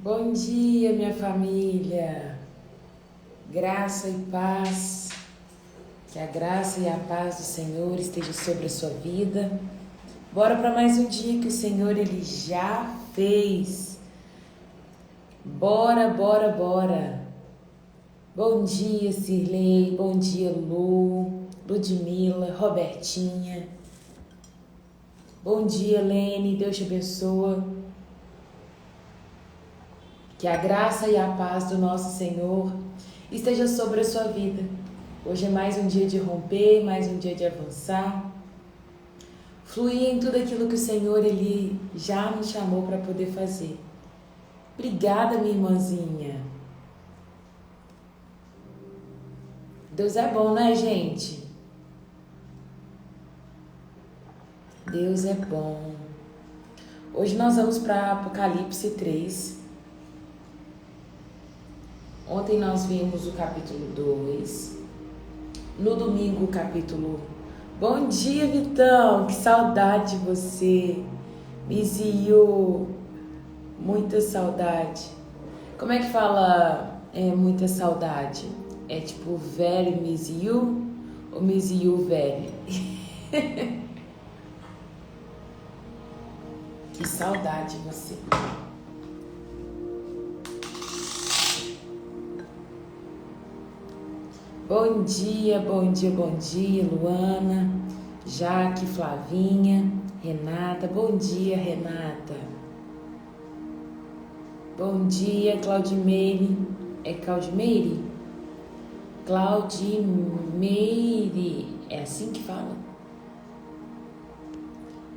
Bom dia, minha família. Graça e paz. Que a graça e a paz do Senhor esteja sobre a sua vida. Bora para mais um dia que o Senhor ele já fez. Bora, bora, bora. Bom dia, Cirlei. Bom dia, Lu, Ludmila, Robertinha. Bom dia, Lene. Deus te abençoe. Que a graça e a paz do nosso Senhor esteja sobre a sua vida. Hoje é mais um dia de romper, mais um dia de avançar. Fluir em tudo aquilo que o Senhor ele já nos chamou para poder fazer. Obrigada, minha irmãzinha. Deus é bom, né, gente? Deus é bom. Hoje nós vamos para Apocalipse 3. Ontem nós vimos o capítulo 2. No domingo o capítulo... Bom dia, Vitão! Que saudade de você! Miziu! Muita saudade. Como é que fala muita saudade? É tipo velho Miziu ou Miziu velho? Que saudade de você! Bom dia, bom dia, bom dia, Luana, Jaque, Flavinha, Renata. Bom dia, Renata. Bom dia, Claudimeire. É Claudimeire? Claudimeire. É assim que fala?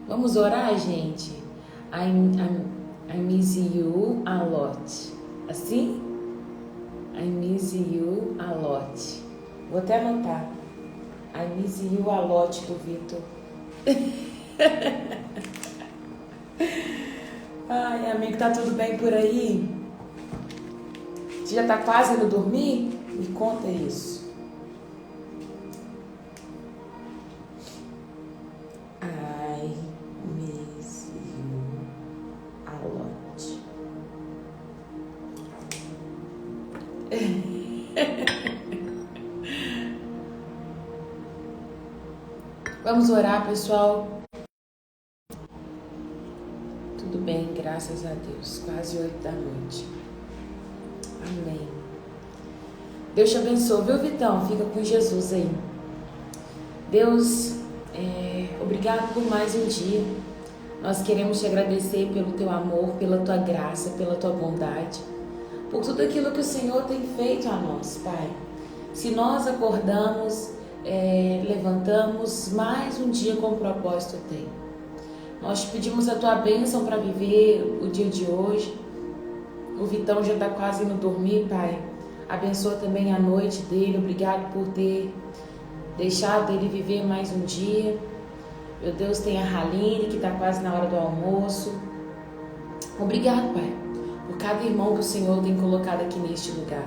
Vamos orar, gente? I miss you a lot. Assim? I miss you a lot. Vou até anotar. I miss you a lot do Vitor. Ai, amigo, tá tudo bem por aí? Você já tá quase indo dormir? Me conta isso. I miss you a lot. Vamos orar, pessoal. Tudo bem, graças a Deus. Quase 8 da noite. Amém. Deus te abençoe, viu, Vitão? Fica com Jesus aí. Deus, obrigado por mais um dia. Nós queremos te agradecer pelo teu amor, pela tua graça, pela tua bondade, por tudo aquilo que o Senhor tem feito a nós, Pai. Se nós acordamos, levantamos, mais um dia com propósito tem. Nós te pedimos a tua bênção para viver o dia de hoje. O Vitão já está quase indo dormir, Pai. Abençoa também a noite dele. Obrigado por ter deixado ele viver mais um dia. Meu Deus, tem a Haline, que está quase na hora do almoço. Obrigado, Pai, por cada irmão que o Senhor tem colocado aqui neste lugar.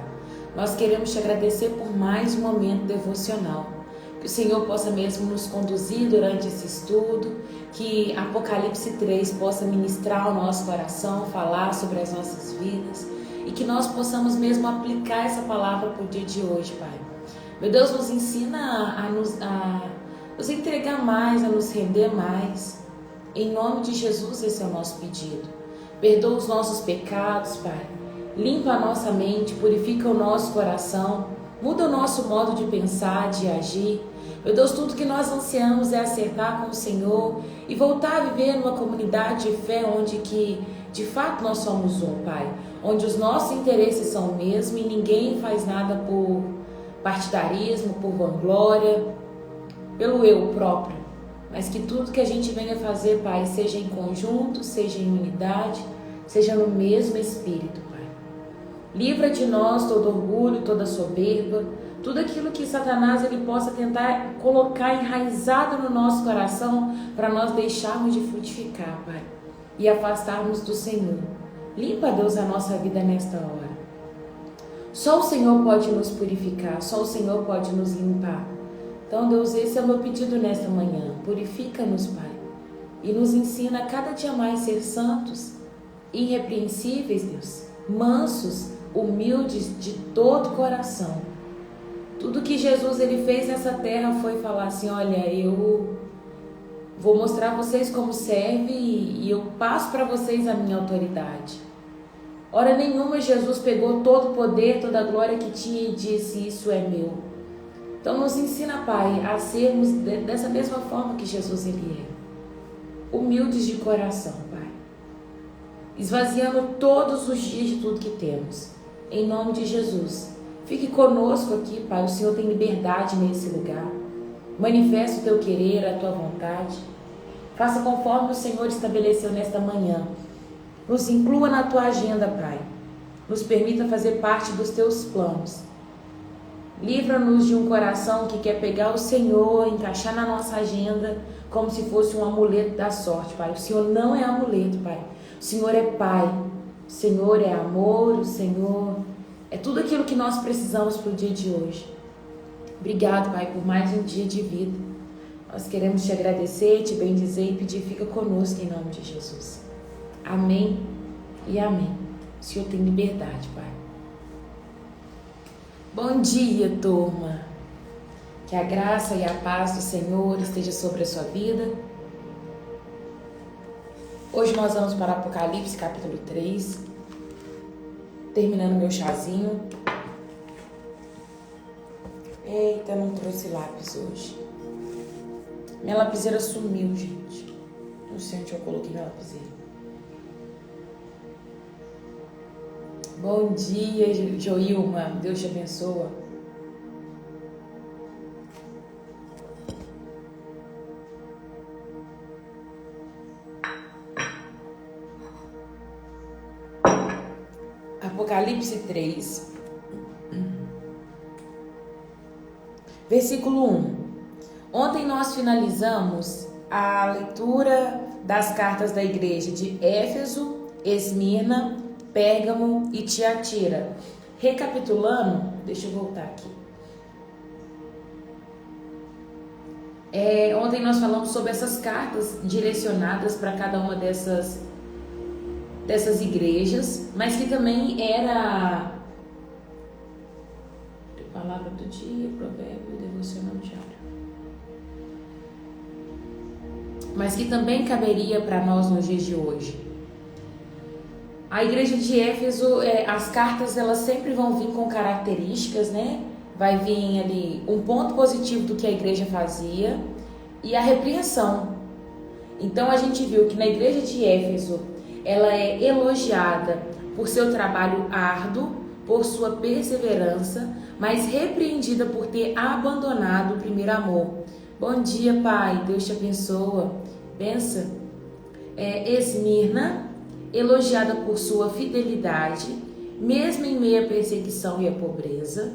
Nós queremos te agradecer por mais um momento devocional. Que o Senhor possa mesmo nos conduzir durante esse estudo, que Apocalipse 3 possa ministrar ao nosso coração, falar sobre as nossas vidas e que nós possamos mesmo aplicar essa palavra para o dia de hoje, Pai. Meu Deus, nos ensina a nos entregar mais, a nos render mais. Em nome de Jesus, esse é o nosso pedido. Perdoa os nossos pecados, Pai. Limpa a nossa mente, purifica o nosso coração. Muda o nosso modo de pensar, de agir. Meu Deus, tudo que nós ansiamos é acertar com o Senhor e voltar a viver numa comunidade de fé onde que, de fato, nós somos um, Pai. Onde os nossos interesses são o mesmo e ninguém faz nada por partidarismo, por vanglória, pelo eu próprio. Mas que tudo que a gente venha fazer, Pai, seja em conjunto, seja em unidade, seja no mesmo Espírito, Pai. Livra de nós todo orgulho, toda soberba, tudo aquilo que Satanás ele possa tentar colocar enraizado no nosso coração para nós deixarmos de frutificar, Pai, e afastarmos do Senhor. Limpa, Deus, a nossa vida nesta hora. Só o Senhor pode nos purificar, só o Senhor pode nos limpar. Então, Deus, esse é o meu pedido nesta manhã. Purifica-nos, Pai, e nos ensina a cada dia mais ser santos, irrepreensíveis, Deus, mansos, humildes de todo coração. Tudo que Jesus ele fez nessa terra foi falar assim: olha, eu vou mostrar a vocês como serve e eu passo para vocês a minha autoridade. Hora nenhuma Jesus pegou todo o poder, toda a glória que tinha e disse: isso é meu. Então nos ensina, Pai, a sermos dessa mesma forma que Jesus ele é. Humildes de coração, Pai. Esvaziando todos os dias de tudo que temos. Em nome de Jesus. Fique conosco aqui, Pai. O Senhor tem liberdade nesse lugar. Manifesta o teu querer, a tua vontade. Faça conforme o Senhor estabeleceu nesta manhã. Nos inclua na tua agenda, Pai. Nos permita fazer parte dos teus planos. Livra-nos de um coração que quer pegar o Senhor, encaixar na nossa agenda como se fosse um amuleto da sorte, Pai. O Senhor não é amuleto, Pai. O Senhor é Pai. O Senhor é amor. O Senhor é tudo aquilo que nós precisamos para o dia de hoje. Obrigado, Pai, por mais um dia de vida. Nós queremos te agradecer, te bendizer e pedir: fica conosco em nome de Jesus. Amém e amém. O Senhor tem liberdade, Pai. Bom dia, turma. Que a graça e a paz do Senhor esteja sobre a sua vida. Hoje nós vamos para Apocalipse capítulo 3. Terminando meu chazinho. Eita, não trouxe lápis hoje. Minha lapiseira sumiu, gente. Não sei onde eu coloquei minha lapiseira. Bom dia, Joilma. Deus te abençoe. Apocalipse 3, versículo 1. Ontem nós finalizamos a leitura das cartas da igreja de Éfeso, Esmirna, Pérgamo e Tiatira. Recapitulando, deixa eu voltar aqui. Ontem nós falamos sobre essas cartas direcionadas para cada uma dessas igrejas, mas que também era palavra do dia, provérbio, devocional diário. Mas que também caberia para nós nos dias de hoje. A igreja de Éfeso, as cartas elas sempre vão vir com características, né? Vai vir ali um ponto positivo do que a igreja fazia e a repreensão. Então a gente viu que na igreja de Éfeso ela é elogiada por seu trabalho árduo, por sua perseverança, mas repreendida por ter abandonado o primeiro amor. Bom dia, Pai. Deus te abençoe. Benção. Esmirna, elogiada por sua fidelidade, mesmo em meio à perseguição e à pobreza.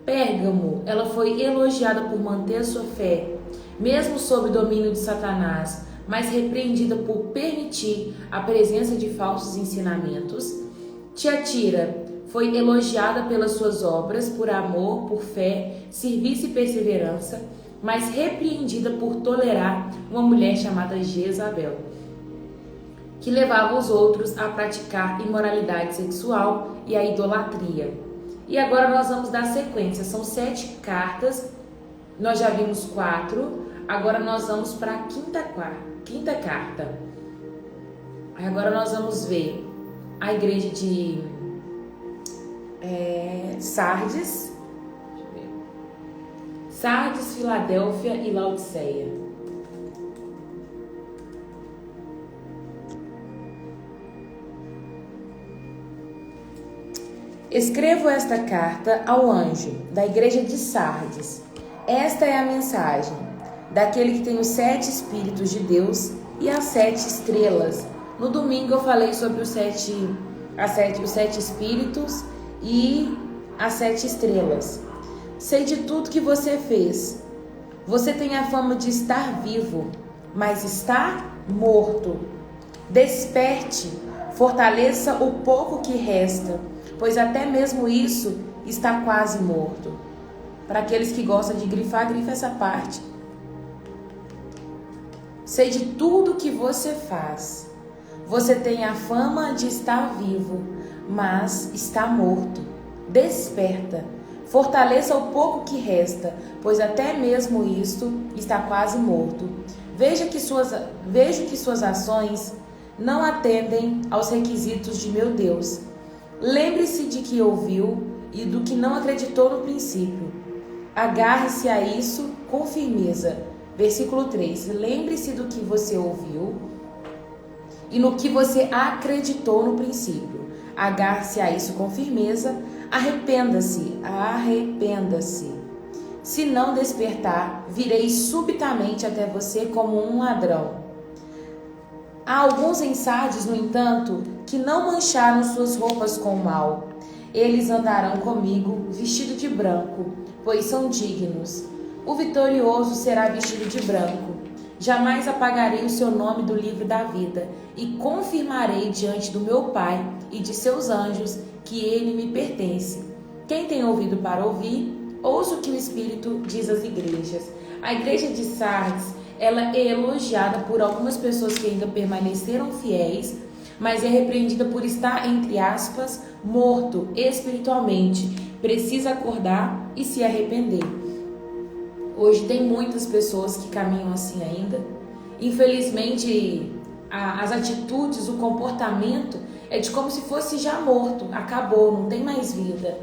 Pérgamo, ela foi elogiada por manter sua fé, mesmo sob o domínio de Satanás, mas repreendida por permitir a presença de falsos ensinamentos. Tiatira foi elogiada pelas suas obras, por amor, por fé, serviço e perseverança, mas repreendida por tolerar uma mulher chamada Jezabel, que levava os outros a praticar imoralidade sexual e a idolatria. E agora nós vamos dar sequência. São 7 cartas, nós já vimos 4, agora nós vamos para a quinta carta. Agora nós vamos ver a igreja de Sardes, Filadélfia e Laodiceia. Escrevo esta carta ao anjo da igreja de Sardes. Esta é a mensagem daquele que tem os 7 Espíritos de Deus e as 7 estrelas. No domingo eu falei sobre os 7 Espíritos e as 7 estrelas. Sei de tudo que você fez. Você tem a fama de estar vivo, mas está morto. Desperte, fortaleça o pouco que resta, pois até mesmo isso está quase morto. Para aqueles que gostam de grifar, grifa essa parte. Sei de tudo que você faz. Você tem a fama de estar vivo, mas está morto. Desperta, fortaleça o pouco que resta, pois até mesmo isto está quase morto. Vejo que suas ações não atendem aos requisitos de meu Deus. Lembre-se de que ouviu e do que não acreditou no princípio. Agarre-se a isso com firmeza. Versículo 3. Lembre-se do que você ouviu e no que você acreditou no princípio. Agarre-se a isso com firmeza. Arrependa-se. Se não despertar, virei subitamente até você como um ladrão. Há alguns em Sardes, no entanto, que não mancharam suas roupas com o mal. Eles andarão comigo vestido de branco, pois são dignos. O vitorioso será vestido de branco. Jamais apagarei o seu nome do livro da vida e confirmarei diante do meu Pai e de seus anjos que ele me pertence. Quem tem ouvido para ouvir, ouça o que o Espírito diz às igrejas. A igreja de Sardes, ela é elogiada por algumas pessoas que ainda permaneceram fiéis, mas é repreendida por estar, entre aspas, morto espiritualmente. Precisa acordar e se arrepender. Hoje tem muitas pessoas que caminham assim ainda. Infelizmente, as atitudes, o comportamento é de como se fosse já morto, acabou, não tem mais vida.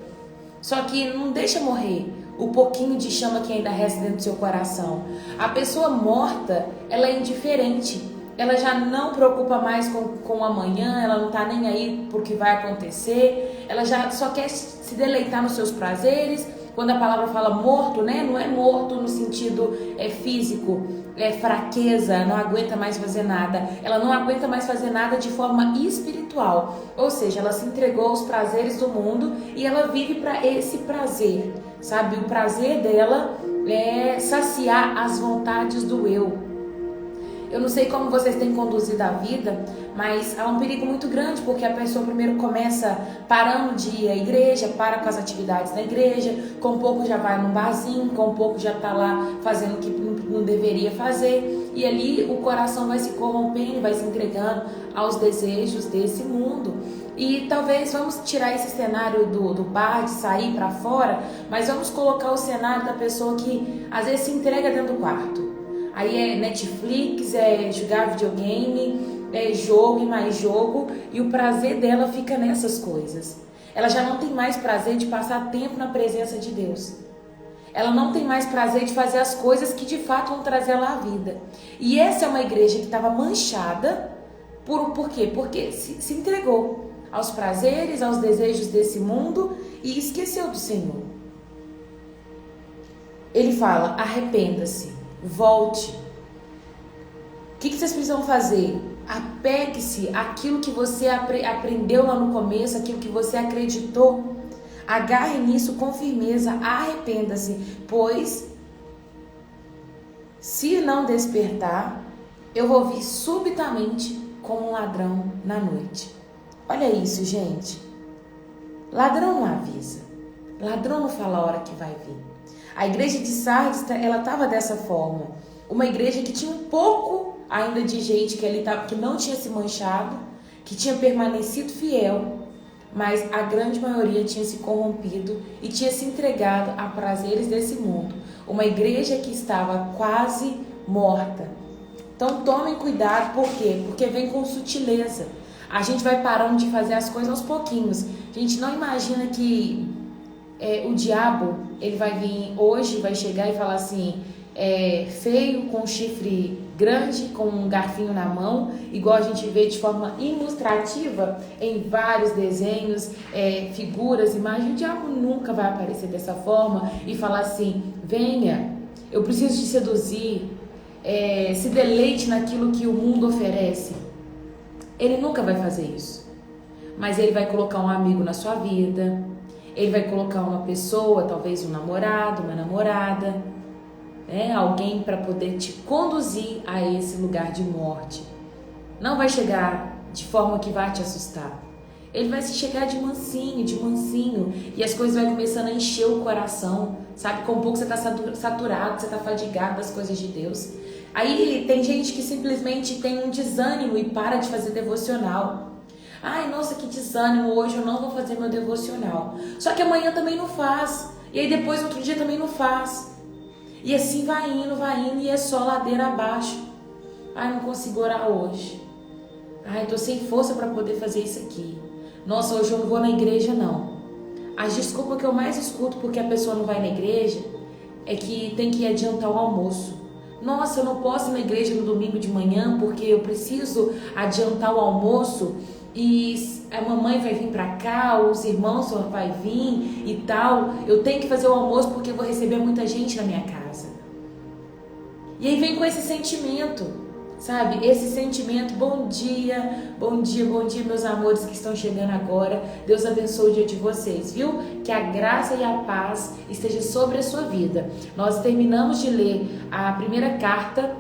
Só que não deixa morrer o pouquinho de chama que ainda resta dentro do seu coração. A pessoa morta, ela é indiferente. Ela já não preocupa mais com o amanhã, ela não está nem aí por que vai acontecer. Ela já só quer se deleitar nos seus prazeres. Quando a palavra fala morto, né? Não é morto no sentido físico, é fraqueza, não aguenta mais fazer nada. Ela não aguenta mais fazer nada de forma espiritual. Ou seja, ela se entregou aos prazeres do mundo e ela vive para esse prazer, sabe? O prazer dela é saciar as vontades do eu. Eu não sei como vocês têm conduzido a vida, mas há um perigo muito grande, porque a pessoa primeiro começa parando de ir à igreja, para com as atividades da igreja, com pouco já vai num barzinho, com pouco já está lá fazendo o que não deveria fazer, e ali o coração vai se corrompendo, vai se entregando aos desejos desse mundo. E talvez vamos tirar esse cenário do bar, de sair para fora, mas vamos colocar o cenário da pessoa que às vezes se entrega dentro do quarto. Aí é Netflix, é jogar videogame, é jogo e mais jogo, e o prazer dela fica nessas coisas. Ela já não tem mais prazer de passar tempo na presença de Deus. Ela não tem mais prazer de fazer as coisas que de fato vão trazer ela à vida. E essa é uma igreja que estava manchada, por quê? Porque se entregou aos prazeres, aos desejos desse mundo e esqueceu do Senhor. Ele fala, arrependa-se. Volte. O que vocês precisam fazer? Apegue-se àquilo que você aprendeu lá no começo, aquilo que você acreditou. Agarre nisso com firmeza, arrependa-se, pois se não despertar, eu vou vir subitamente como um ladrão na noite. Olha isso, gente. Ladrão não avisa. Ladrão não fala a hora que vai vir. A igreja de Sardes, ela estava dessa forma. Uma igreja que tinha um pouco ainda de gente que ali tava, que não tinha se manchado, que tinha permanecido fiel, mas a grande maioria tinha se corrompido e tinha se entregado a prazeres desse mundo. Uma igreja que estava quase morta. Então tomem cuidado, por quê? Porque vem com sutileza. A gente vai parando de fazer as coisas aos pouquinhos. A gente não imagina que o diabo, ele vai vir hoje, vai chegar e falar assim, feio, com um chifre grande, com um garfinho na mão, igual a gente vê de forma ilustrativa em vários desenhos, figuras, imagens. O diabo nunca vai aparecer dessa forma e falar assim, venha, eu preciso te seduzir, se deleite naquilo que o mundo oferece. Ele nunca vai fazer isso, mas ele vai colocar um amigo na sua vida, ele vai colocar uma pessoa, talvez um namorado, uma namorada, alguém para poder te conduzir a esse lugar de morte. Não vai chegar de forma que vai te assustar. Ele vai se chegar de mansinho, e as coisas vão começando a encher o coração, sabe? Com um pouco você está saturado, você está fadigado das coisas de Deus. Aí tem gente que simplesmente tem um desânimo e para de fazer devocional. Ai, nossa, que desânimo, hoje eu não vou fazer meu devocional. Só que amanhã também não faz. E aí depois, outro dia também não faz. E assim vai indo, e é só ladeira abaixo. Ai, não consigo orar hoje. Ai, tô sem força para poder fazer isso aqui. Nossa, hoje eu não vou na igreja, não. As desculpas que eu mais escuto porque a pessoa não vai na igreja é que tem que adiantar o almoço. Nossa, eu não posso ir na igreja no domingo de manhã porque eu preciso adiantar o almoço e a mamãe vai vir pra cá, os irmãos vão vir e tal. Eu tenho que fazer o almoço porque eu vou receber muita gente na minha casa. E aí vem com esse sentimento, sabe? Esse sentimento, bom dia, meus amores que estão chegando agora. Deus abençoe o dia de vocês, viu? Que a graça e a paz esteja sobre a sua vida. Nós terminamos de ler a primeira carta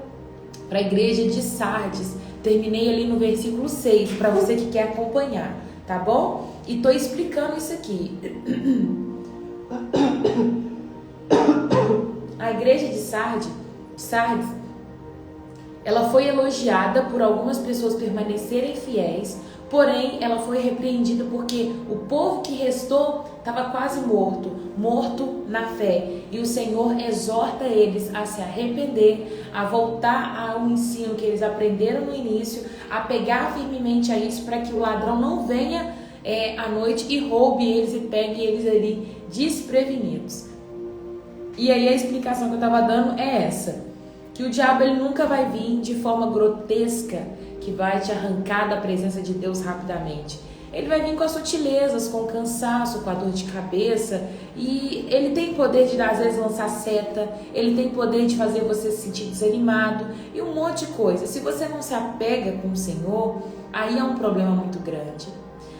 para a igreja de Sardes. Terminei ali no versículo 6, para você que quer acompanhar, tá bom? E tô explicando isso aqui. A igreja de Sardes, ela foi elogiada por algumas pessoas permanecerem fiéis, porém ela foi repreendida porque o povo que restou estava quase morto na fé. E o Senhor exorta eles a se arrepender, a voltar ao ensino que eles aprenderam no início, a pegar firmemente a isso para que o ladrão não venha à noite e roube eles e pegue eles ali desprevenidos. E aí a explicação que eu estava dando é essa. Que o diabo ele nunca vai vir de forma grotesca, que vai te arrancar da presença de Deus rapidamente. Ele vai vir com as sutilezas, com o cansaço, com a dor de cabeça. E ele tem poder de, às vezes, lançar seta. Ele tem poder de fazer você se sentir desanimado. E um monte de coisa. Se você não se apega com o Senhor, aí é um problema muito grande.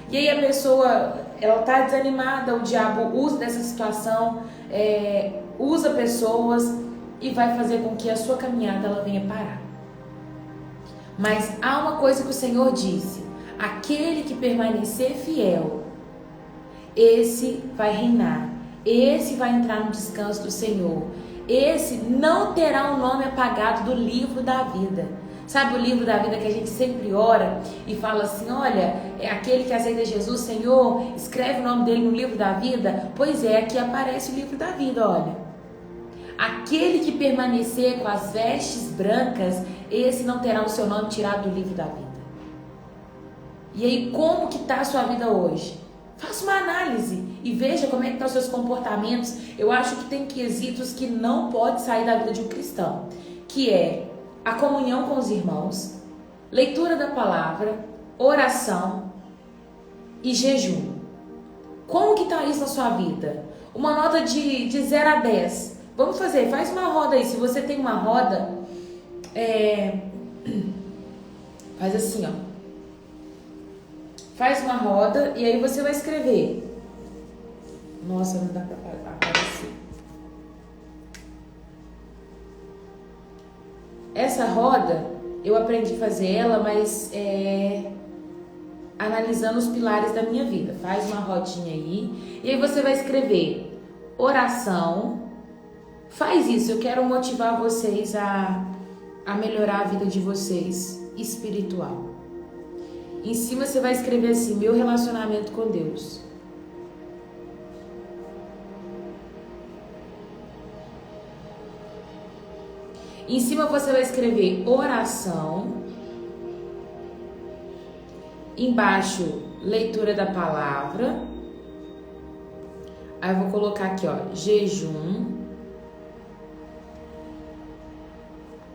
E aí a pessoa, ela está desanimada, o diabo usa dessa situação, usa pessoas e vai fazer com que a sua caminhada ela venha parar. Mas há uma coisa que o Senhor disse: aquele que permanecer fiel, esse vai reinar, esse vai entrar no descanso do Senhor, esse não terá o nome apagado do livro da vida. Sabe o livro da vida que a gente sempre ora e fala assim: olha, é aquele que aceita Jesus, Senhor, escreve o nome dele no livro da vida? Pois é, aqui aparece o livro da vida, olha. Aquele que permanecer com as vestes brancas, esse não terá o seu nome tirado do livro da vida. E aí, como que está a sua vida hoje? Faça uma análise e veja como é que estão os seus comportamentos. Eu acho que tem quesitos que não pode sair da vida de um cristão, que é a comunhão com os irmãos, leitura da palavra, oração e jejum. Como que está isso na sua vida? Uma nota de 0 a 10. Vamos fazer, faz uma roda aí. Se você tem uma roda, faz assim, ó. Faz uma roda e aí você vai escrever. Nossa, não dá pra aparecer. Essa roda, eu aprendi a fazer ela, mas analisando os pilares da minha vida. Faz uma rodinha aí e aí você vai escrever oração. Faz isso, eu quero motivar vocês a melhorar a vida de vocês espiritual. Em cima você vai escrever assim: meu relacionamento com Deus. Em cima você vai escrever oração. Embaixo, leitura da palavra. Aí eu vou colocar aqui, ó, jejum.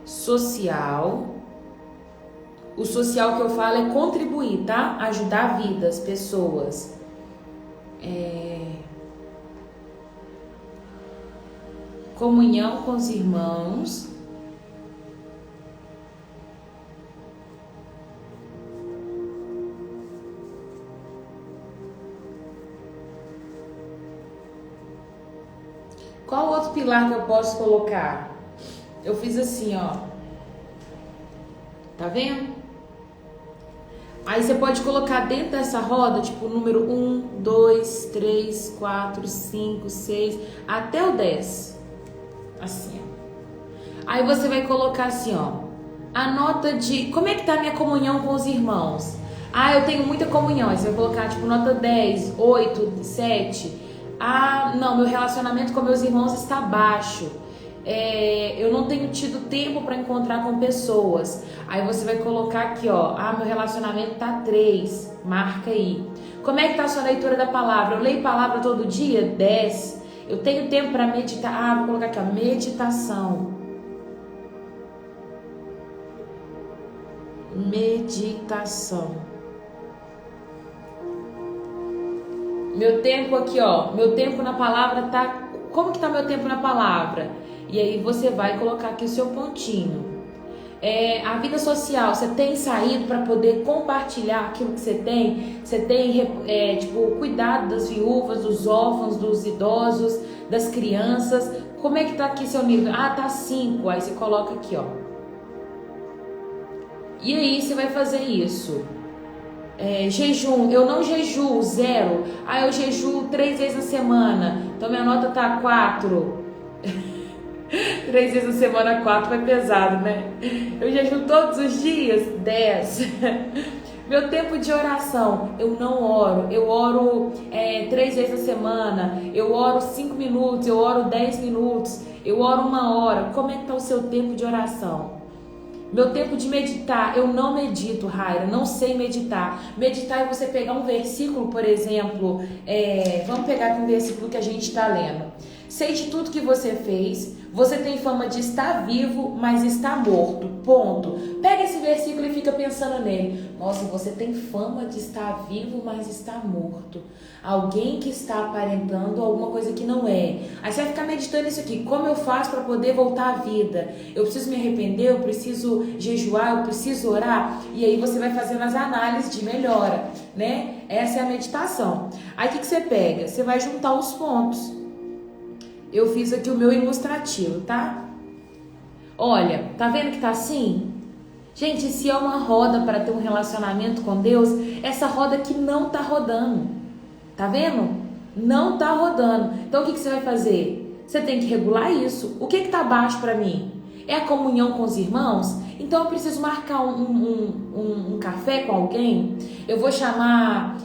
Social. O social que eu falo é contribuir, tá? Ajudar vidas, pessoas. Comunhão com os irmãos. Qual outro pilar que eu posso colocar? Eu fiz assim, ó. Tá vendo? Aí você pode colocar dentro dessa roda, tipo, o número 1, 2, 3, 4, 5, 6, até o 10. Assim, ó. Aí você vai colocar assim, ó. A nota de... Como é que tá a minha comunhão com os irmãos? Ah, eu tenho muita comunhão. Aí você vai colocar tipo nota 10, 8, 7. Ah, não, meu relacionamento com meus irmãos está baixo. Eu não tenho tido tempo para encontrar com pessoas. Aí você vai colocar aqui, ó. Ah, meu relacionamento tá 3. Marca aí. Como é que tá a sua leitura da palavra? Eu leio palavra todo dia? 10. Eu tenho tempo para meditar? Ah, vou colocar aqui, ó. Meditação. Meditação. Meu tempo aqui, ó. Meu tempo na palavra tá... Como que tá meu tempo na palavra? E aí você vai colocar aqui o seu pontinho. A vida social, você tem saído para poder compartilhar aquilo que você tem? Você tem cuidado das viúvas, dos órfãos, dos idosos, das crianças? Como é que tá aqui seu nível? Ah, tá 5. Aí você coloca aqui, ó. E aí você vai fazer isso. Jejum, eu não jejuo 0. Ah, eu jejuo 3 vezes na semana. Então minha nota tá 4. 3 vezes na semana, 4 vai pesado, né? Eu jejuo todos os dias, 10. Meu tempo de oração, eu não oro. Eu oro 3 vezes na semana. Eu oro 5 minutos, eu oro 10 minutos. Eu oro 1 hora. Como é que tá o seu tempo de oração? Meu tempo de meditar, eu não medito, Raira, não sei meditar. Meditar é você pegar um versículo, por exemplo, vamos pegar aqui um versículo que a gente está lendo. Sei de tudo que você fez, você tem fama de estar vivo, mas está morto, ponto. Pega esse versículo e fica pensando nele. Nossa, você tem fama de estar vivo, mas está morto. Alguém que está aparentando alguma coisa que não é. Aí você vai ficar meditando isso aqui. Como eu faço para poder voltar à vida? Eu preciso me arrepender, eu preciso jejuar, eu preciso orar. E aí você vai fazendo as análises de melhora, né? Essa é a meditação. Aí o que você pega? Você vai juntar os pontos. Eu fiz aqui o meu ilustrativo, tá? Olha, tá vendo que tá assim? Gente, se é uma roda para ter um relacionamento com Deus, essa roda aqui não tá rodando. Tá vendo? Não tá rodando. Então o que você vai fazer? Você tem que regular isso. O que tá baixo para mim? É a comunhão com os irmãos? Então eu preciso marcar um café com alguém? Eu vou chamar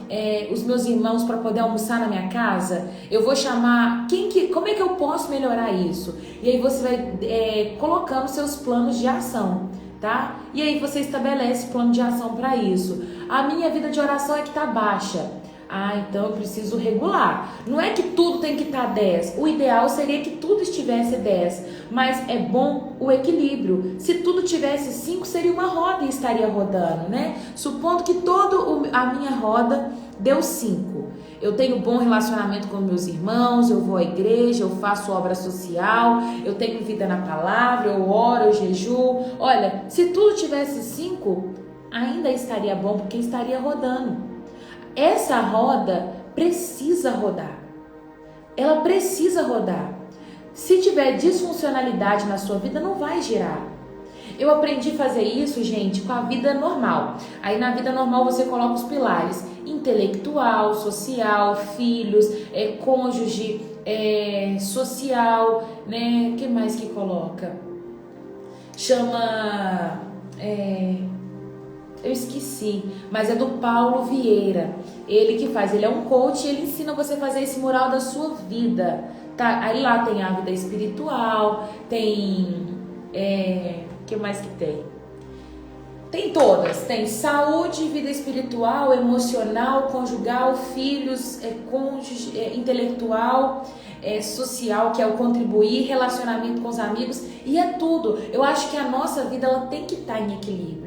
os meus irmãos para poder almoçar na minha casa? Eu vou chamar... Como é que eu posso melhorar isso? E aí você vai colocando seus planos de ação, tá? E aí você estabelece plano de ação para isso. A minha vida de oração é que tá baixa. Ah, então eu preciso regular. Não é que tudo tem que estar 10. O ideal seria que tudo estivesse 10. Mas é bom o equilíbrio. Se tudo tivesse 5, seria uma roda e estaria rodando, né? Supondo que toda a minha roda deu 5. Eu tenho bom relacionamento com meus irmãos, eu vou à igreja, eu faço obra social, eu tenho vida na palavra, eu oro, eu jejuo. Olha, se tudo tivesse 5, ainda estaria bom, porque estaria rodando. Essa roda precisa rodar. Ela precisa rodar. Se tiver disfuncionalidade na sua vida, não vai girar. Eu aprendi a fazer isso, gente, com a vida normal. Aí na vida normal você coloca os pilares: intelectual, social, filhos, cônjuge, social, né? O que mais que coloca? Chama... eu esqueci, mas é do Paulo Vieira. Ele que faz, ele é um coach e ele ensina você a fazer esse mural da sua vida, tá? Aí lá tem a vida espiritual, tem... o que mais que tem? Tem todas, tem saúde, vida espiritual, emocional, conjugal, filhos, cônjuge, intelectual, social, que é o contribuir, relacionamento com os amigos, e é tudo. Eu acho que a nossa vida ela tem que estar em equilíbrio.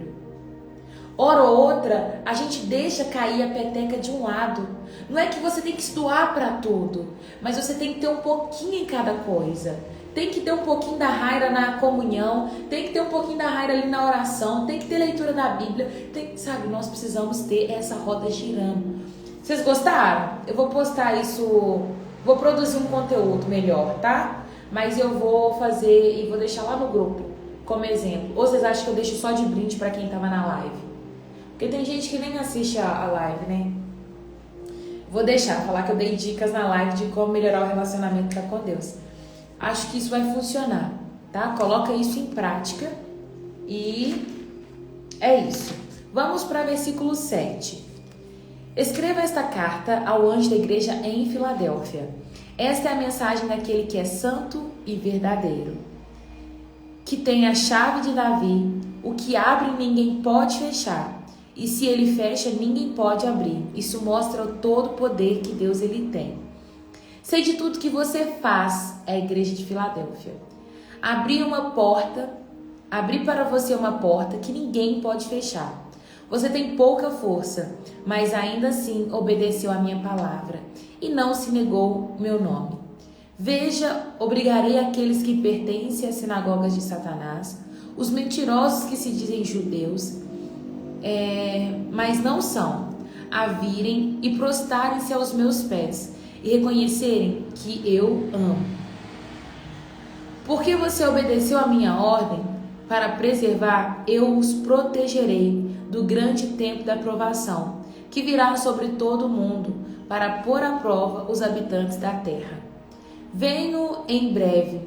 Hora ou outra, a gente deixa cair a peteca de um lado. Não é que você tem que se doar para tudo, mas você tem que ter um pouquinho em cada coisa. Tem que ter um pouquinho da Raira na comunhão, tem que ter um pouquinho da Raira ali na oração, tem que ter leitura da Bíblia. Sabe, nós precisamos ter essa roda girando. Vocês gostaram? Eu vou postar isso, vou produzir um conteúdo melhor, tá? Mas eu vou fazer e vou deixar lá no grupo como exemplo. Ou vocês acham que eu deixo só de brinde para quem tava na live? Porque tem gente que nem assiste a live, né? Vou deixar, falar que eu dei dicas na live de como melhorar o relacionamento com Deus. Acho que isso vai funcionar, tá? Coloca isso em prática e é isso. Vamos para versículo 7. Escreva esta carta ao anjo da igreja em Filadélfia. Esta é a mensagem daquele que é santo e verdadeiro, que tem a chave de Davi. O que abre ninguém pode fechar, e se ele fecha ninguém pode abrir. Isso mostra todo o poder que Deus ele tem. Sei de tudo que você faz, é a igreja de Filadélfia. Abri para você uma porta que ninguém pode fechar. Você tem pouca força, mas ainda assim obedeceu à minha palavra e não se negou meu nome. Veja, obrigarei aqueles que pertencem às sinagogas de Satanás, os mentirosos que se dizem judeus, mas não são, a virem e prostrarem-se aos meus pés e reconhecerem que eu amo. Porque você obedeceu à minha ordem, para preservar, eu os protegerei do grande tempo da provação, que virá sobre todo o mundo, para pôr à prova os habitantes da terra. Venho em breve.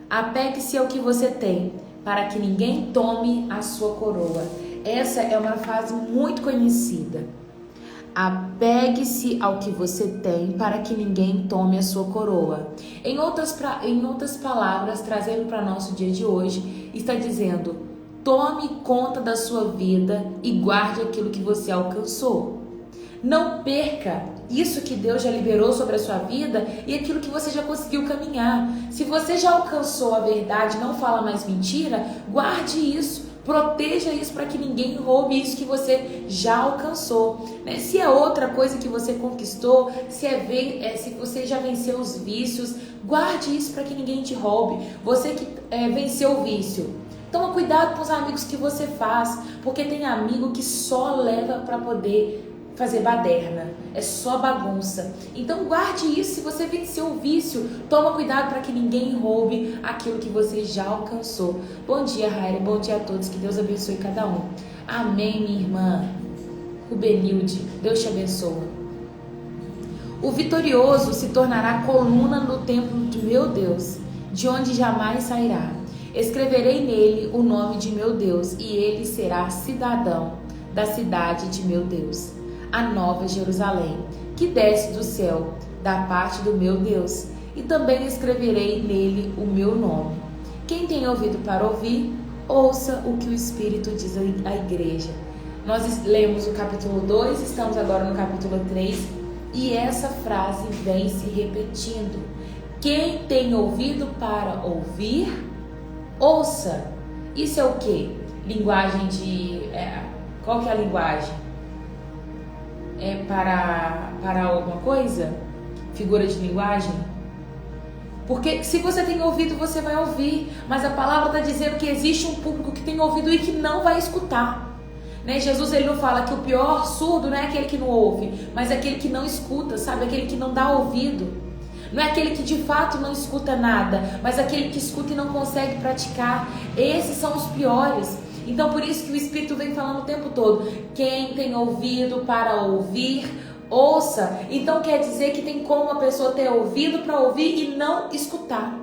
Apegue-se ao que você tem, para que ninguém tome a sua coroa. Essa é uma frase muito conhecida. Apegue-se ao que você tem, para que ninguém tome a sua coroa. Em outras palavras, trazendo para nosso dia de hoje, está dizendo: tome conta da sua vida e guarde aquilo que você alcançou. Não perca isso que Deus já liberou sobre a sua vida e aquilo que você já conseguiu caminhar. Se você já alcançou a verdade, não fala mais mentira, guarde isso, proteja isso para que ninguém roube isso que você já alcançou. Se é outra coisa que você conquistou, se você já venceu os vícios, guarde isso para que ninguém te roube. Você que venceu o vício, toma cuidado com os amigos que você faz, porque tem amigo que só leva para poder fazer baderna, é só bagunça. Então guarde isso. Se você venceu o vício, toma cuidado para que ninguém roube aquilo que você já alcançou. Bom dia, Raira, bom dia a todos, que Deus abençoe cada um. Amém, minha irmã Rubenilde, Deus te abençoe. O vitorioso se tornará coluna no templo de meu Deus, de onde jamais sairá. Escreverei nele o nome de meu Deus, e ele será cidadão da cidade de meu Deus, a nova Jerusalém, que desce do céu, da parte do meu Deus, e também escreverei nele o meu nome. Quem tem ouvido para ouvir, ouça o que o Espírito diz à igreja. Nós lemos o capítulo 2, estamos agora no capítulo 3, e essa frase vem se repetindo. Quem tem ouvido para ouvir, ouça. Isso é o quê? Linguagem de... qual que é a linguagem? É para alguma coisa? Figura de linguagem? Porque se você tem ouvido, você vai ouvir. Mas a palavra está dizendo que existe um público que tem ouvido e que não vai escutar. Jesus ele não fala que o pior surdo não é aquele que não ouve, mas é aquele que não escuta, sabe? Aquele que não dá ouvido. Não é aquele que de fato não escuta nada, mas aquele que escuta e não consegue praticar. Esses são os piores. Então por isso que o Espírito vem falando o tempo todo. Quem tem ouvido para ouvir, ouça. Então quer dizer que tem como uma pessoa ter ouvido para ouvir e não escutar.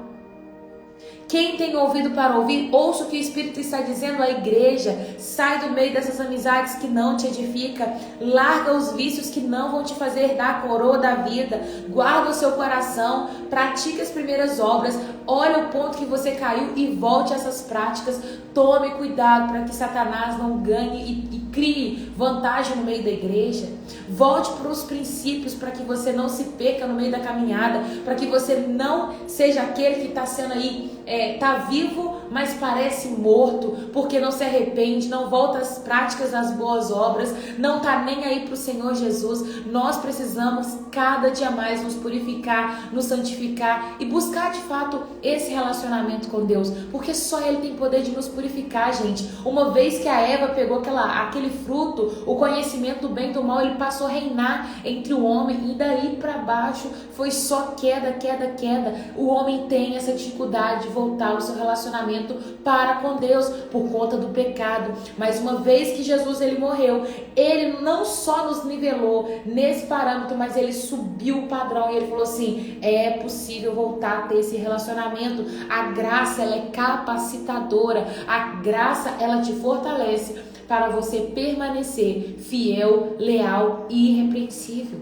Quem tem ouvido para ouvir, ouça o que o Espírito está dizendo à igreja. Sai do meio dessas amizades que não te edificam. Larga os vícios que não vão te fazer dar a coroa da vida. Guarda o seu coração. Pratique as primeiras obras. Olha o ponto que você caiu e volte a essas práticas. Tome cuidado para que Satanás não ganhe e crie vantagem no meio da igreja. Volte para os princípios para que você não se perca no meio da caminhada. Para que você não seja aquele que está sendo aí... tá vivo, mas parece morto, porque não se arrepende, não volta às práticas das boas obras, não tá nem aí para o Senhor Jesus. Nós precisamos cada dia mais nos purificar, nos santificar e buscar de fato esse relacionamento com Deus, porque só Ele tem poder de nos purificar, gente. Uma vez que a Eva pegou aquele fruto, o conhecimento do bem e do mal, ele passou a reinar entre o homem, e daí para baixo foi só queda, queda, queda. O homem tem essa dificuldade de voltar o seu relacionamento para com Deus por conta do pecado. Mas uma vez que Jesus ele morreu, ele não só nos nivelou nesse parâmetro, mas ele subiu o padrão e ele falou assim: é possível voltar a ter esse relacionamento. A graça ela é capacitadora, a graça ela te fortalece para você permanecer fiel, leal e irrepreensível.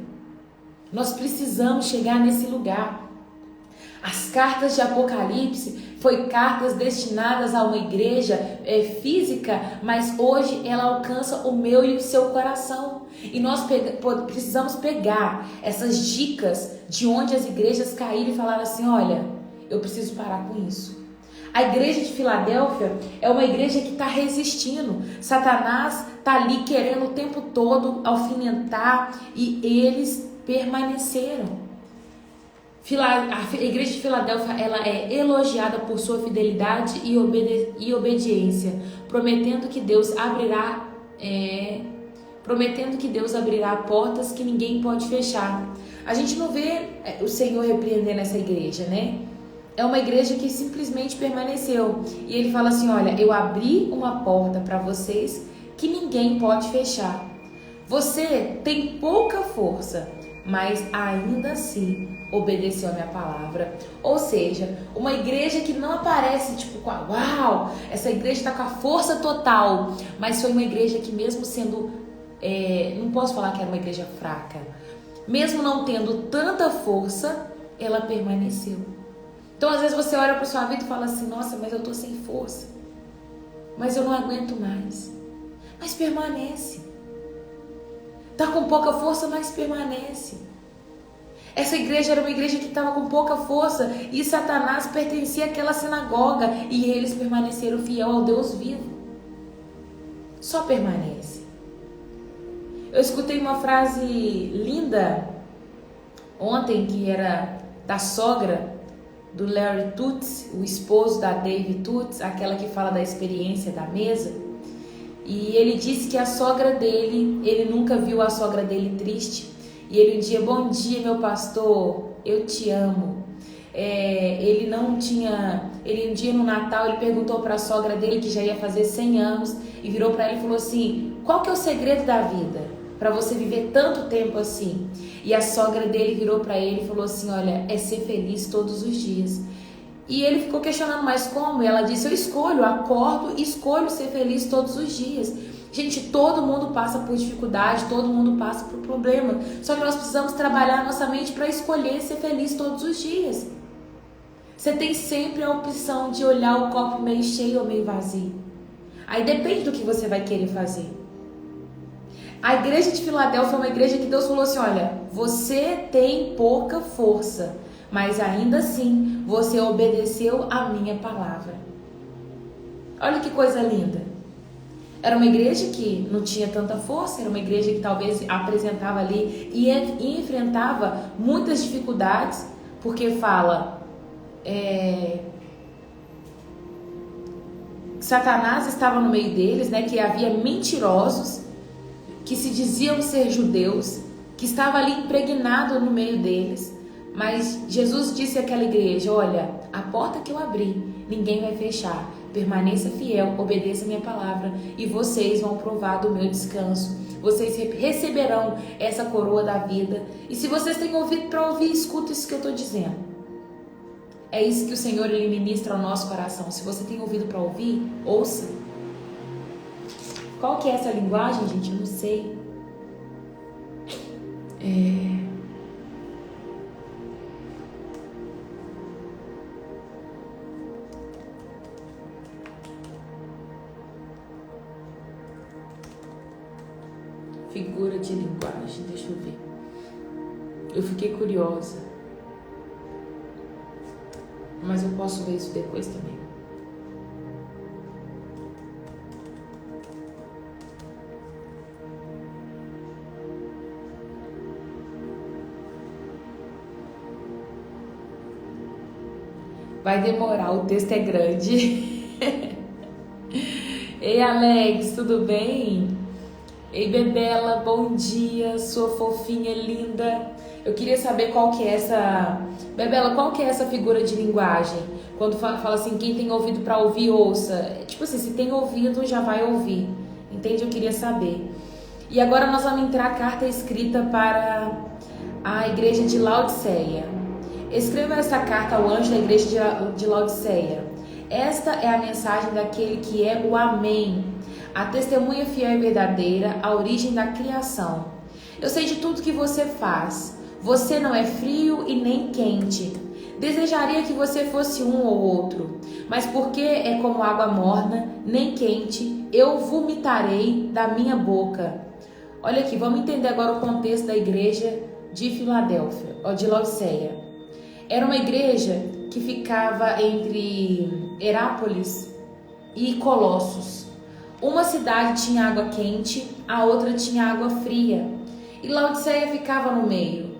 Nós precisamos chegar nesse lugar. As cartas de Apocalipse foi cartas destinadas a uma igreja física, mas hoje ela alcança o meu e o seu coração. E nós precisamos pegar essas dicas de onde as igrejas caíram e falar assim, olha, eu preciso parar com isso. A igreja de Filadélfia é uma igreja que está resistindo. Satanás está ali querendo o tempo todo alfinetar e eles permaneceram. A igreja de Filadélfia ela é elogiada por sua fidelidade e obediência, prometendo que Deus abrirá portas que ninguém pode fechar. A gente não vê o Senhor repreendendo essa igreja, né? É uma igreja que simplesmente permaneceu. E ele fala assim, olha, eu abri uma porta para vocês que ninguém pode fechar. Você tem pouca força, mas ainda assim obedeceu a minha palavra. Ou seja, uma igreja que não aparece tipo, uau, essa igreja está com a força total, mas foi uma igreja que mesmo sendo, não posso falar que era uma igreja fraca, mesmo não tendo tanta força, ela permaneceu. Então às vezes você olha para sua vida e fala assim, nossa, mas eu estou sem força, mas eu não aguento mais, mas permanece. Está com pouca força, mas permanece. Essa igreja era uma igreja que estava com pouca força e Satanás pertencia àquela sinagoga e eles permaneceram fiel ao Deus vivo. Só permanece. Eu escutei uma frase linda ontem que era da sogra do Larry Tutts, o esposo da Dave Tutts, aquela que fala da experiência da mesa. E ele disse que a sogra dele, ele nunca viu a sogra dele triste. E ele um dia, bom dia meu pastor, eu te amo. Ele um dia no Natal, ele perguntou para a sogra dele, que já ia fazer 100 anos, e virou para ela e falou assim, qual que é o segredo da vida? Para você viver tanto tempo assim? E a sogra dele virou para ele e falou assim, olha, é ser feliz todos os dias. E ele ficou questionando, mas como? E ela disse, eu acordo e escolho ser feliz todos os dias. Gente, todo mundo passa por dificuldade, todo mundo passa por problema. Só que nós precisamos trabalhar a nossa mente para escolher ser feliz todos os dias. Você tem sempre a opção de olhar o copo meio cheio ou meio vazio. Aí depende do que você vai querer fazer. A igreja de Filadélfia é uma igreja que Deus falou assim, olha, você tem pouca força, mas ainda assim você obedeceu a minha palavra. Olha que coisa linda. Era uma igreja que não tinha tanta força, era uma igreja que talvez apresentava ali e enfrentava muitas dificuldades, porque fala Satanás estava no meio deles, né, que havia mentirosos que se diziam ser judeus, que estava ali impregnado no meio deles. Mas Jesus disse àquela igreja, olha, a porta que eu abri, ninguém vai fechar. Permaneça fiel, obedeça a minha palavra e vocês vão provar do meu descanso. Vocês receberão essa coroa da vida. E se vocês têm ouvido para ouvir, escuta isso que eu estou dizendo. É isso que o Senhor ele ministra ao nosso coração. Se você tem ouvido para ouvir, ouça. Qual que é essa linguagem, gente? Eu não sei. Figura de linguagem, deixa eu ver. Eu fiquei curiosa. Mas eu posso ver isso depois também. Vai demorar, o texto é grande. Ei, Alex, tudo bem? Ei, Bebela, bom dia, sua fofinha linda. Eu queria saber qual que é essa... Bebela, qual que é essa figura de linguagem? Quando fala assim, quem tem ouvido para ouvir, ouça. Tipo assim, se tem ouvido, já vai ouvir. Entende? Eu queria saber. E agora nós vamos entrar a carta escrita para a igreja de Laodiceia. Escreva essa carta ao anjo da igreja de Laodiceia. Esta é a mensagem daquele que é o Amém, a testemunha fiel e verdadeira, a origem da criação. Eu sei de tudo que você faz. Você não é frio e nem quente. Desejaria que você fosse um ou outro, mas porque é como água morna, nem quente, eu vomitarei da minha boca. Olha aqui, vamos entender agora o contexto da igreja de Filadélfia, ou de Laodiceia. Era uma igreja que ficava entre Herápolis e Colossos. Uma cidade tinha água quente, a outra tinha água fria. E Laodiceia ficava no meio.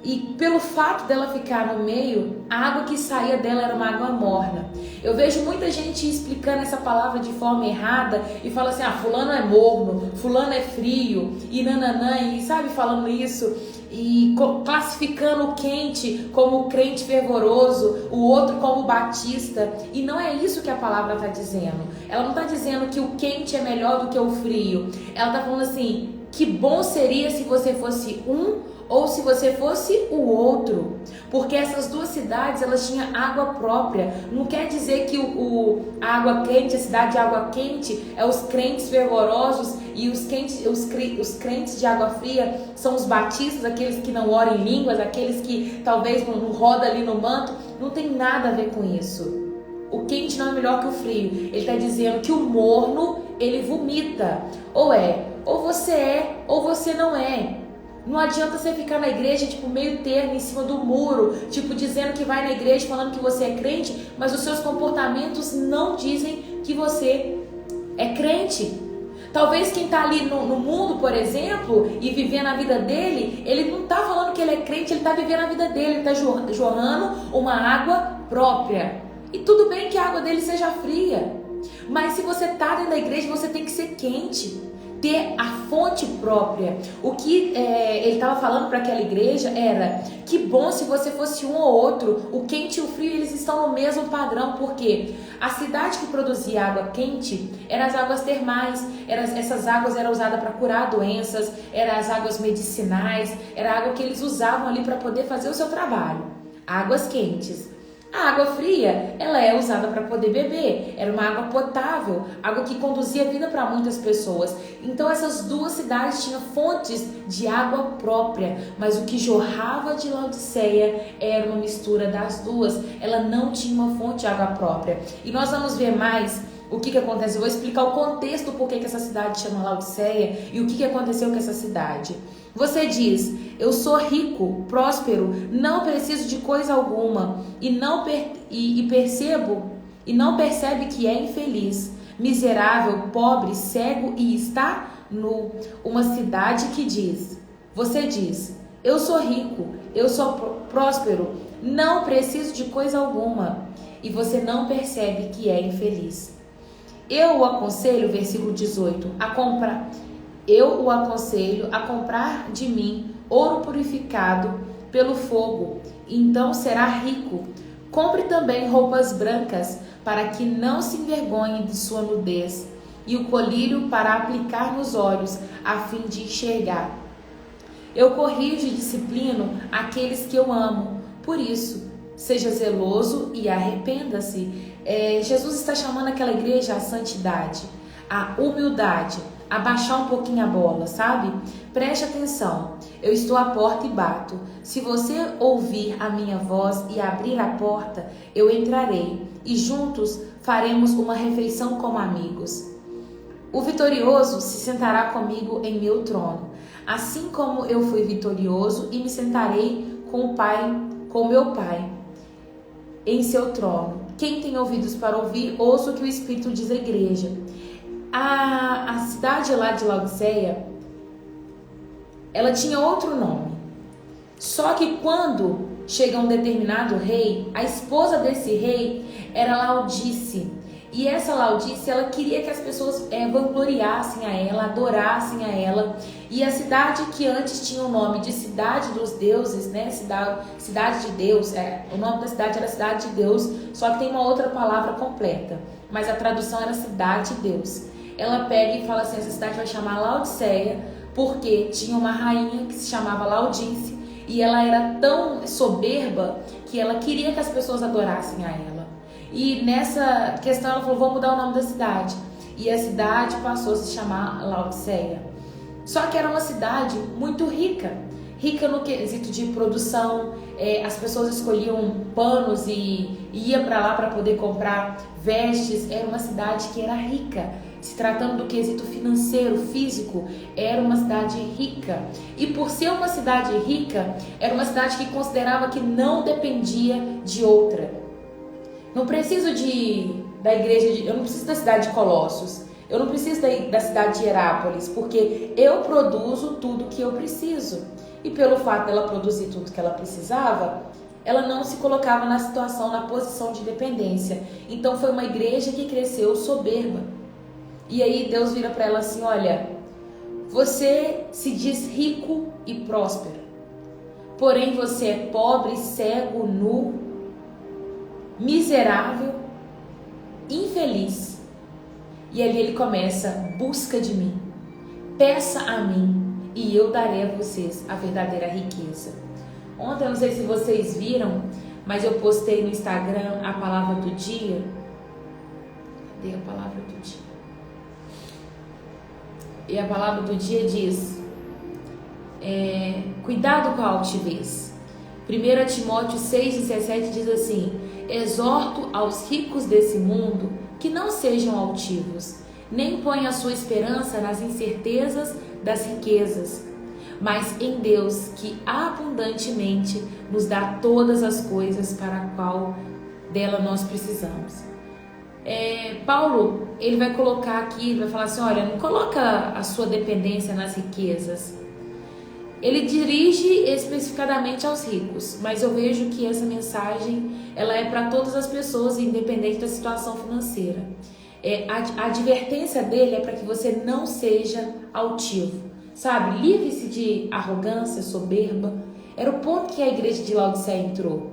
E pelo fato dela ficar no meio, a água que saía dela era uma água morna. Eu vejo muita gente explicando essa palavra de forma errada e fala assim, fulano é morno, fulano é frio, e nananã, e sabe, falando isso, e classificando o quente como o crente fervoroso, o outro como o batista, e não é isso que a palavra está dizendo. Ela não está dizendo que o quente é melhor do que o frio. Ela está falando assim, que bom seria se você fosse um ou se você fosse o outro, porque essas duas cidades elas tinham água própria. Não quer dizer que a água quente, a cidade de água quente é os crentes fervorosos e os crentes de água fria são os batistas, aqueles que não oram em línguas, aqueles que talvez não rodam ali no manto. Não tem nada a ver com isso. O quente não é melhor que o frio. Ele está dizendo que o morno, ele vomita. Ou você é, ou você não é. Não adianta você ficar na igreja, meio termo, em cima do muro, dizendo que vai na igreja, falando que você é crente, mas os seus comportamentos não dizem que você é crente. Talvez quem está ali no mundo, por exemplo, e vivendo a vida dele, ele não está falando que ele é crente, ele está vivendo a vida dele, ele está jorrando uma água própria. E tudo bem que a água dele seja fria, mas se você está dentro da igreja, você tem que ser quente. Ter a fonte própria. O que ele estava falando para aquela igreja era que bom se você fosse um ou outro. O quente e o frio eles estão no mesmo padrão, porque a cidade que produzia água quente eram as águas termais. Essas águas eram usadas para curar doenças, eram as águas medicinais, era a água que eles usavam ali para poder fazer o seu trabalho. Águas quentes. A água fria, ela é usada para poder beber, era uma água potável, água que conduzia vida para muitas pessoas. Então essas duas cidades tinham fontes de água própria, mas o que jorrava de Laodiceia era uma mistura das duas, ela não tinha uma fonte de água própria. E nós vamos ver mais o que acontece, eu vou explicar o contexto por que essa cidade chama Laodiceia e o que aconteceu com essa cidade. Você diz, eu sou rico, próspero, não preciso de coisa alguma e não percebe que é infeliz, miserável, pobre, cego e está nu. Uma cidade que diz, você diz, eu sou rico, eu sou próspero, não preciso de coisa alguma e você não percebe que é infeliz. Eu o aconselho, versículo 18, Eu o aconselho a comprar de mim ouro purificado pelo fogo, então será rico. Compre também roupas brancas, para que não se envergonhe de sua nudez, e o colírio para aplicar nos olhos, a fim de enxergar. Eu corrijo e disciplino aqueles que eu amo. Por isso, seja zeloso e arrependa-se. Jesus está chamando aquela igreja à santidade, à humildade, a baixar um pouquinho a bola, sabe? Preste atenção, eu estou à porta e bato. Se você ouvir a minha voz e abrir a porta, eu entrarei e juntos faremos uma refeição como amigos. O vitorioso se sentará comigo em meu trono, assim como eu fui vitorioso e me sentarei com meu Pai, em seu trono. Quem tem ouvidos para ouvir, ouça o que o Espírito diz à igreja. A cidade lá de Laodiceia, ela tinha outro nome. Só que quando chega um determinado rei, a esposa desse rei era Laodice. E essa Laodice, ela queria que as pessoas vangloriassem a ela, adorassem a ela. E a cidade que antes tinha o nome de Cidade dos Deuses, né? Cidade de Deus, o nome da cidade era Cidade de Deus, só que tem uma outra palavra completa. Mas a tradução era Cidade de Deus. Ela pega e fala assim, essa cidade vai chamar Laodiceia, porque tinha uma rainha que se chamava Laodice, e ela era tão soberba que ela queria que as pessoas adorassem a ela. E nessa questão ela falou, vou mudar o nome da cidade. e a cidade passou a se chamar Laodiceia. Só que era uma cidade muito rica no quesito de produção. As pessoas escolhiam panos e iam para lá para poder comprar vestes. Era uma cidade que era rica. Se tratando do quesito financeiro, físico, era uma cidade rica. E por ser uma cidade rica, era uma cidade que considerava que não dependia de outra. Não preciso da igreja, eu não preciso da cidade de Colossos. Eu não preciso da cidade de Herápolis, porque eu produzo tudo que eu preciso. E pelo fato dela produzir tudo que ela precisava, ela não se colocava na posição de dependência. Então foi uma igreja que cresceu soberba. E aí Deus vira para ela assim: olha, você se diz rico e próspero, porém você é pobre, cego, nu, miserável, infeliz. E ali ele começa: busca de mim, peça a mim, e eu darei a vocês a verdadeira riqueza. Ontem, eu não sei se vocês viram, mas eu postei no Instagram a palavra do dia. Cadê a palavra do dia? E a palavra do dia diz: cuidado com a altivez. 1 Timóteo 6,17 diz assim: exorto aos ricos desse mundo que não sejam altivos, nem ponham a sua esperança nas incertezas das riquezas, mas em Deus, que abundantemente nos dá todas as coisas para a qual dela nós precisamos. Paulo, ele vai colocar aqui, ele vai falar assim: olha, não coloca a sua dependência nas riquezas. Ele dirige especificadamente aos ricos, mas eu vejo que essa mensagem, ela é para todas as pessoas, independente da situação financeira. A advertência dele é para que você não seja altivo, sabe? Livre-se de arrogância, soberba. Era o ponto que a igreja de Laodiceia entrou.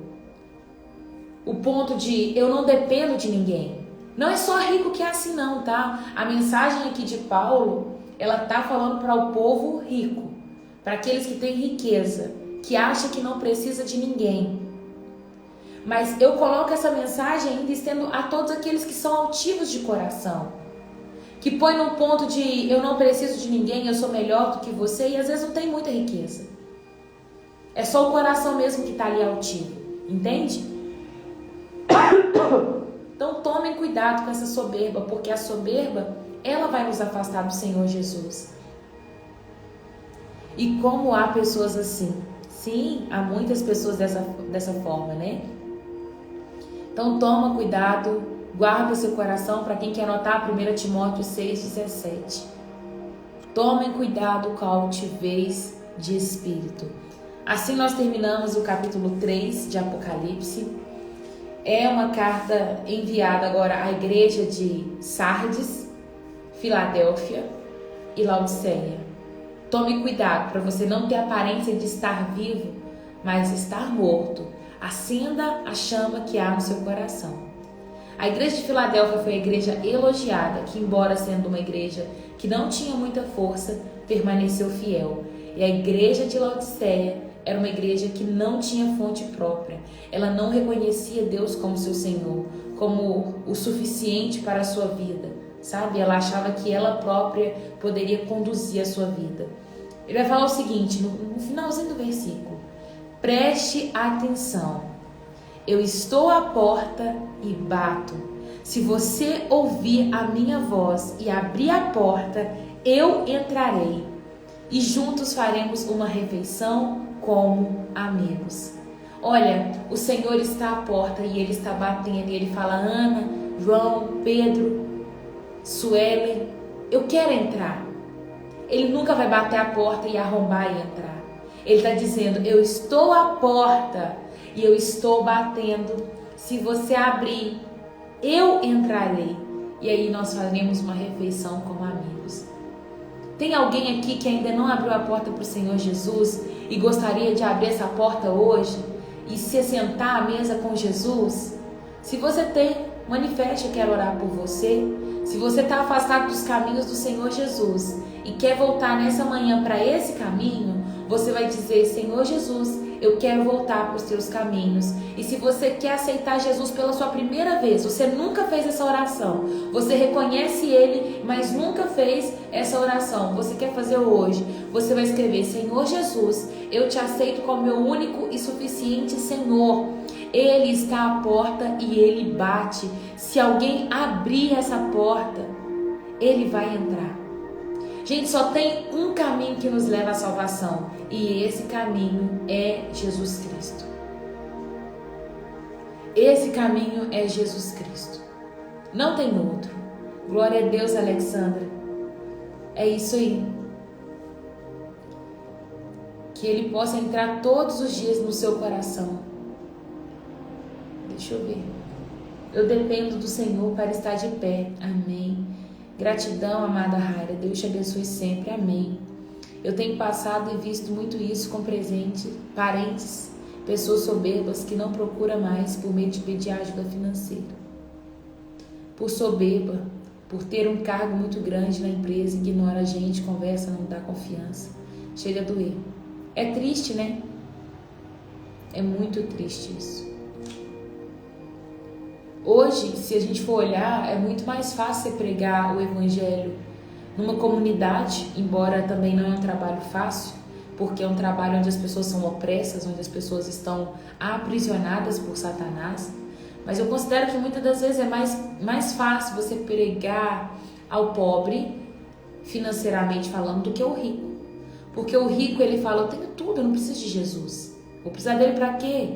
O ponto de: eu não dependo de ninguém. Não é só rico que é assim não, tá? A mensagem aqui de Paulo, ela tá falando para o povo rico, para aqueles que têm riqueza, que acha que não precisa de ninguém. Mas eu coloco essa mensagem ainda estendo a todos aqueles que são altivos de coração, que põe num ponto de: eu não preciso de ninguém, eu sou melhor do que você, e às vezes não tem muita riqueza. É só o coração mesmo que tá ali altivo, entende? Então tomem cuidado com essa soberba, porque a soberba, ela vai nos afastar do Senhor Jesus. E como há pessoas assim? Sim, há muitas pessoas dessa forma, né? Então toma cuidado, guarda seu coração. Para quem quer anotar, 1 Timóteo 6,17. Tomem cuidado com a altivez de espírito. Assim nós terminamos o capítulo 3 de Apocalipse. É uma carta enviada agora à igreja de Sardes, Filadélfia e Laodiceia. Tome cuidado para você não ter aparência de estar vivo, mas estar morto. Acenda a chama que há no seu coração. A igreja de Filadélfia foi a igreja elogiada, que embora sendo uma igreja que não tinha muita força, permaneceu fiel. E a igreja de Laodiceia era uma igreja que não tinha fonte própria. Ela não reconhecia Deus como seu Senhor, como o suficiente para a sua vida, sabe? Ela achava que ela própria poderia conduzir a sua vida. Ele vai falar o seguinte, no finalzinho do versículo: preste atenção, eu estou à porta e bato. Se você ouvir a minha voz e abrir a porta, eu entrarei e juntos faremos uma refeição como amigos. Olha, o Senhor está à porta e Ele está batendo. E Ele fala: Ana, João, Pedro, Suelen, eu quero entrar. Ele nunca vai bater a porta e arrombar e entrar. Ele está dizendo: eu estou à porta e eu estou batendo. Se você abrir, eu entrarei. E aí nós faremos uma refeição como amigos. Tem alguém aqui que ainda não abriu a porta para o Senhor Jesus e gostaria de abrir essa porta hoje e se sentar à mesa com Jesus? Se você tem, manifeste, eu quero orar por você. Se você está afastado dos caminhos do Senhor Jesus e quer voltar nessa manhã para esse caminho, você vai dizer: Senhor Jesus, eu quero voltar para os teus caminhos. E se você quer aceitar Jesus pela sua primeira vez, você nunca fez essa oração, você reconhece Ele, mas nunca fez essa oração, você quer fazer hoje, você vai escrever: Senhor Jesus, eu te aceito como meu único e suficiente Senhor. Ele está à porta e Ele bate. Se alguém abrir essa porta, Ele vai entrar. Gente, só tem um caminho que nos leva à salvação, e esse caminho é Jesus Cristo. Esse caminho é Jesus Cristo. Não tem outro. Glória a Deus, Alexandra. É isso aí. Que Ele possa entrar todos os dias no seu coração. Deixa eu ver. Eu dependo do Senhor para estar de pé. Amém. Gratidão, amada Raira. Deus te abençoe sempre. Amém. Eu tenho passado e visto muito isso com parentes, pessoas soberbas que não procuram mais por meio de pedir ajuda financeira. Por soberba, por ter um cargo muito grande na empresa, ignora a gente, conversa, não dá confiança. Chega a doer. É triste, né? É muito triste isso. Hoje, se a gente for olhar, é muito mais fácil você pregar o evangelho numa comunidade, embora também não é um trabalho fácil, porque é um trabalho onde as pessoas são opressas, onde as pessoas estão aprisionadas por Satanás. Mas eu considero que muitas das vezes é mais fácil você pregar ao pobre, financeiramente falando, do que o rico. Porque o rico, ele fala: eu tenho tudo, eu não preciso de Jesus. Vou precisar dele para quê?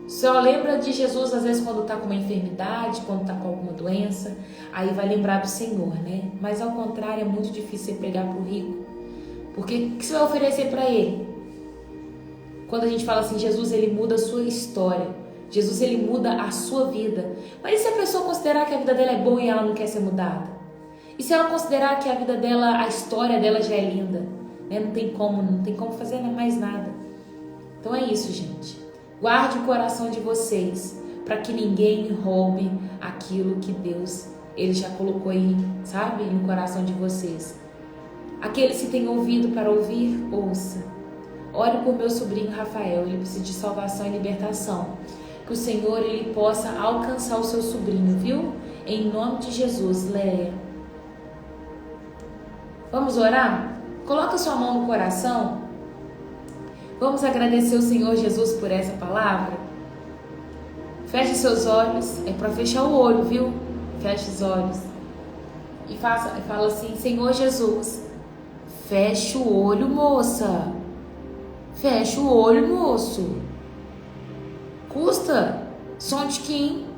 Só lembra de Jesus às vezes quando está com uma enfermidade, quando está com alguma doença, aí vai lembrar do Senhor, né? Mas ao contrário, é muito difícil você pregar para o rico, porque o que você vai oferecer para ele? Quando a gente fala assim, Jesus, ele muda a sua história, Jesus, ele muda a sua vida. Mas e se a pessoa considerar que a vida dela é boa e ela não quer ser mudada? E se ela considerar que a vida dela, a história dela já é linda, né? Não tem como fazer mais nada. Então é isso, gente. Guarde o coração de vocês, para que ninguém roube aquilo que Deus, Ele já colocou aí, sabe, no coração de vocês. Aqueles que têm ouvido para ouvir, ouça. Ore por meu sobrinho Rafael, ele precisa de salvação e libertação. Que o Senhor, Ele possa alcançar o seu sobrinho, viu? Em nome de Jesus, Leia. Vamos orar? Coloca sua mão no coração. Vamos agradecer o Senhor Jesus por essa palavra? Feche seus olhos, é para fechar o olho, viu? Feche os olhos. E fala assim: Senhor Jesus, feche o olho, moça. Feche o olho, moço. Custa? Só um tiquinho.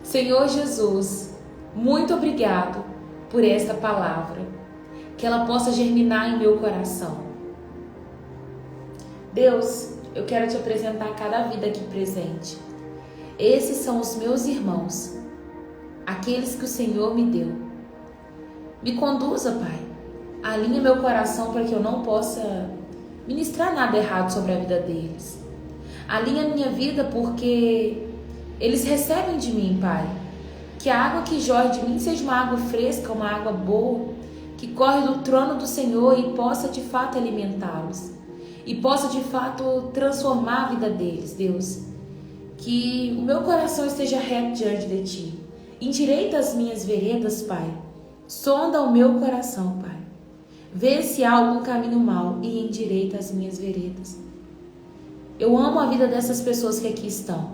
Senhor Jesus, muito obrigado por esta palavra. Que ela possa germinar em meu coração. Deus, eu quero te apresentar cada vida aqui presente. Esses são os meus irmãos, aqueles que o Senhor me deu. Me conduza, Pai. Alinha meu coração para que eu não possa ministrar nada errado sobre a vida deles. Alinha a minha vida porque eles recebem de mim, Pai. Que a água que jorre de mim seja uma água fresca, uma água boa, que corre do trono do Senhor e possa de fato alimentá-los. E possa de fato transformar a vida deles, Deus. Que o meu coração esteja reto diante de Ti. Endireita as minhas veredas, Pai. Sonda o meu coração, Pai. Vê se há algum caminho mau e endireita as minhas veredas. Eu amo a vida dessas pessoas que aqui estão.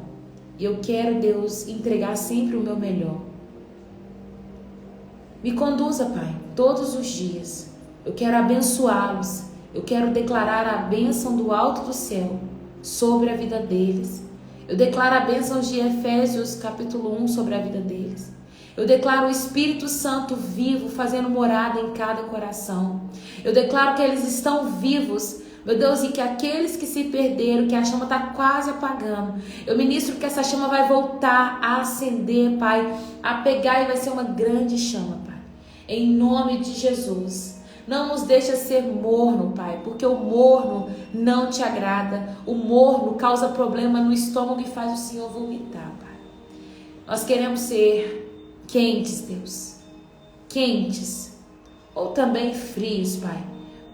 E eu quero, Deus, entregar sempre o meu melhor. Me conduza, Pai, todos os dias. Eu quero abençoá-los. Eu quero declarar a bênção do alto do céu sobre a vida deles. Eu declaro a bênção de Efésios capítulo 1 sobre a vida deles. Eu declaro o Espírito Santo vivo, fazendo morada em cada coração. Eu declaro que eles estão vivos, meu Deus, e que aqueles que se perderam, que a chama está quase apagando, eu ministro que essa chama vai voltar a acender, Pai, a pegar e vai ser uma grande chama, Pai. Em nome de Jesus. Não nos deixa ser morno, Pai, porque o morno não te agrada. O morno causa problema no estômago e faz o Senhor vomitar, Pai. Nós queremos ser quentes, Deus. Quentes. Ou também frios, Pai.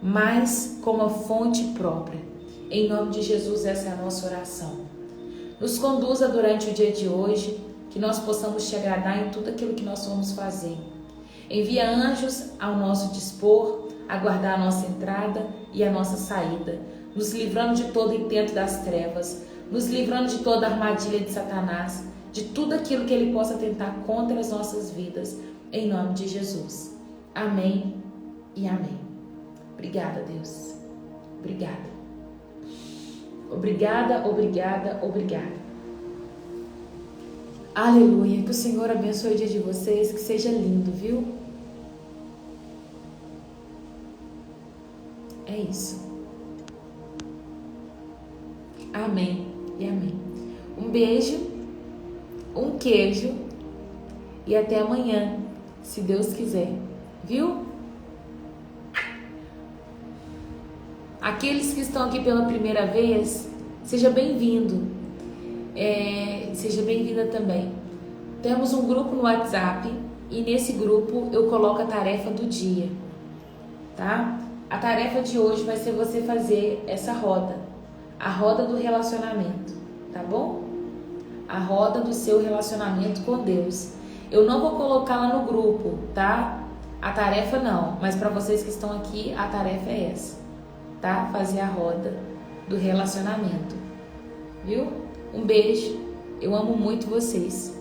mas com uma fonte própria. Em nome de Jesus, essa é a nossa oração. Nos conduza durante o dia de hoje, que nós possamos te agradar em tudo aquilo que nós vamos fazer. Envia anjos ao nosso dispor, a guardar a nossa entrada e a nossa saída, nos livrando de todo intento das trevas, nos livrando de toda armadilha de Satanás, de tudo aquilo que ele possa tentar contra as nossas vidas, em nome de Jesus. Amém e amém. Obrigada, Deus. Obrigada. Obrigada, obrigada, obrigada. Aleluia. Que o Senhor abençoe o dia de vocês, que seja lindo, viu? É isso. Amém e amém. Um beijo, um queijo e até amanhã, se Deus quiser, viu? Aqueles que estão aqui pela primeira vez, seja bem-vindo, seja bem-vinda também. Temos um grupo no WhatsApp e nesse grupo eu coloco a tarefa do dia, tá? A tarefa de hoje vai ser você fazer essa roda, a roda do relacionamento, tá bom? A roda do seu relacionamento com Deus. Eu não vou colocar lá no grupo, tá? A tarefa não, mas para vocês que estão aqui, a tarefa é essa, tá? Fazer a roda do relacionamento, viu? Um beijo, eu amo muito vocês.